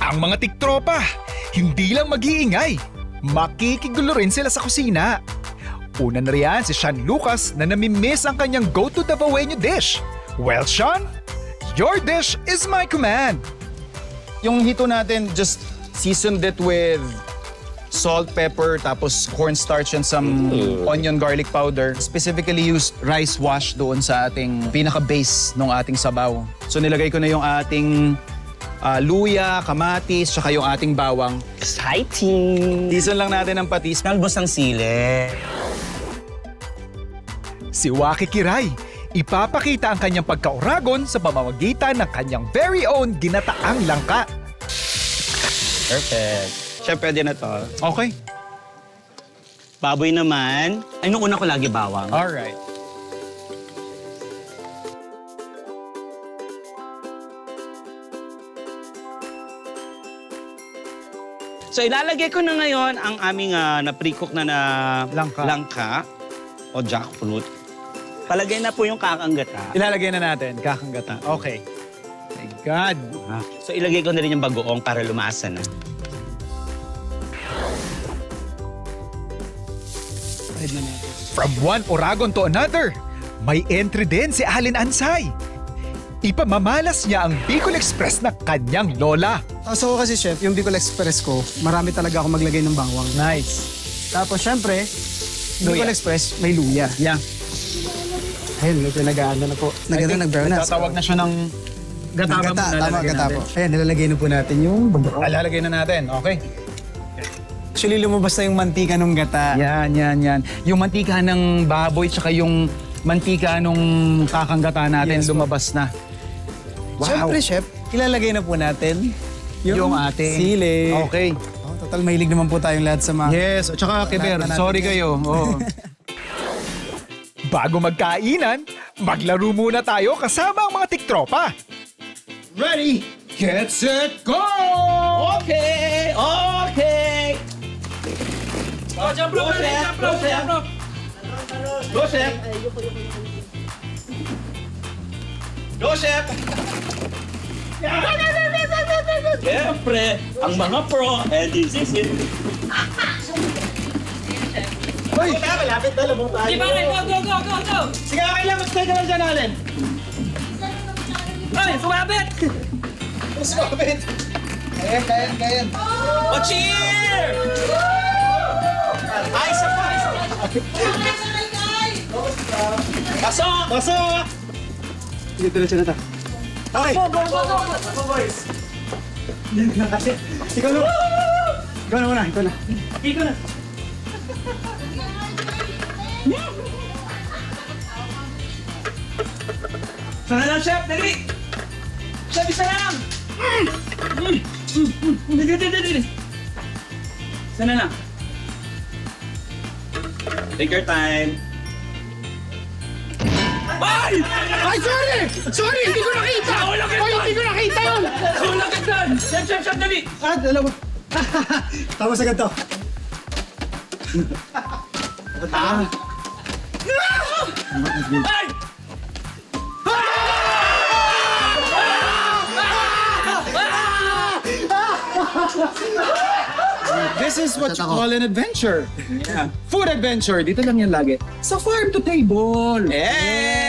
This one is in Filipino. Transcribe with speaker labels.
Speaker 1: Ang mga tiktropa, hindi lang mag-iingay, makikigulo rin sila sa kusina. Una na riyan si Sean Lucas na namimiss ang kanyang go-to Davaoeño dish. Well, Sean, your dish is my command.
Speaker 2: Yung hito natin, just seasoned it with salt, pepper, tapos cornstarch and some onion garlic powder. Specifically used rice wash doon sa ating pinaka-base ng ating sabaw. So nilagay ko na yung ating luya, kamatis, tsaka yung ating bawang.
Speaker 3: Exciting!
Speaker 2: Season lang natin ang patis.
Speaker 3: Talbos ng sili.
Speaker 1: Si Waki Kiray, ipapakita ang kanyang pagkauragon sa pamamagitan ng kanyang very own ginataang langka.
Speaker 3: Perfect. Chef, pwede na to.
Speaker 2: Okay.
Speaker 3: Baboy naman. Ay, nung una ko lagi bawang.
Speaker 2: Alright.
Speaker 3: So, ilalagay ko na ngayon ang aming na-pre-cook na langka o jackfruit. Palagay na po yung kakanggata.
Speaker 2: Ilalagay na natin, kakanggata. Okay. My God.
Speaker 3: So, ilagay ko na rin yung bagoong para lumasa na.
Speaker 1: From one oragon to another, may entry din si Alin Ansay. Ipamamalas niya ang Bicol Express na kanyang lola.
Speaker 4: So kasi chef, yung Bicol Express ko, marami talaga ako maglagay ng bawang.
Speaker 2: Nice.
Speaker 4: Tapos syempre,
Speaker 2: Luya.
Speaker 4: Bicol Express, may luya.
Speaker 2: Yeah.
Speaker 4: Ayun, medyo nag-ano na po. Nag-brown na.
Speaker 2: Tatawag na siya ng gata.
Speaker 4: Gata, tama, gata po. Ayan, nilalagay na po natin yung bagoong.
Speaker 2: Lalagay na natin, okay?
Speaker 4: Actually, lumabas na yung mantika ng gata.
Speaker 2: Yan. Yung mantika ng baboy tsaka yung mantika nung kakanggata natin
Speaker 4: Yes,
Speaker 2: lumabas na. Wow.
Speaker 4: Syempre, chef, ilalagay na po natin
Speaker 2: Yung ating
Speaker 4: sili.
Speaker 2: Okay.
Speaker 4: Oh, total, mahilig naman po tayong lahat sa mga...
Speaker 2: Yes, at saka Kiber,
Speaker 4: Lahat na natin
Speaker 2: sorry
Speaker 4: yan.
Speaker 2: kayo. Oo.
Speaker 1: Bago magkainan, maglaro muna tayo kasama ang mga tiktropa.
Speaker 2: Ready, get, set, go!
Speaker 3: Okay! Okay! Oh, jump rope! Go, chef! Go, chef! Siyempre, ang mga pro, this is it.
Speaker 2: Hoy!
Speaker 3: Malapit na, labong tayo.
Speaker 5: Go!
Speaker 2: Sige, okay lang, mag-stay ka lang dyan, Allen.
Speaker 5: Ay, sumabit!
Speaker 2: Sumabit. Kaya.
Speaker 3: Oh, cheer! Ay, isa pa! Pasok!
Speaker 2: Pasok! Sige, diretso na ta. Okay.
Speaker 5: Go, boys!
Speaker 4: Ikaw na. Ikaw na muna, ikaw na.
Speaker 5: Ikaw na. Sana lang, chef! Dali! Chef, isa lang! Dali! Sana lang.
Speaker 3: Take your time.
Speaker 5: Ay!
Speaker 4: Ay, sorry! Sorry, hindi ko nakita! Ay, hindi ko nakita yun!
Speaker 5: Kulang ka dyan! Chef, dali!
Speaker 4: Ah, dalawa. Tapos agad to.
Speaker 5: Ay!
Speaker 2: This is what you call an adventure. Yeah. Food adventure. Dito lang yan lagi. Sa farm to table.
Speaker 3: Hey!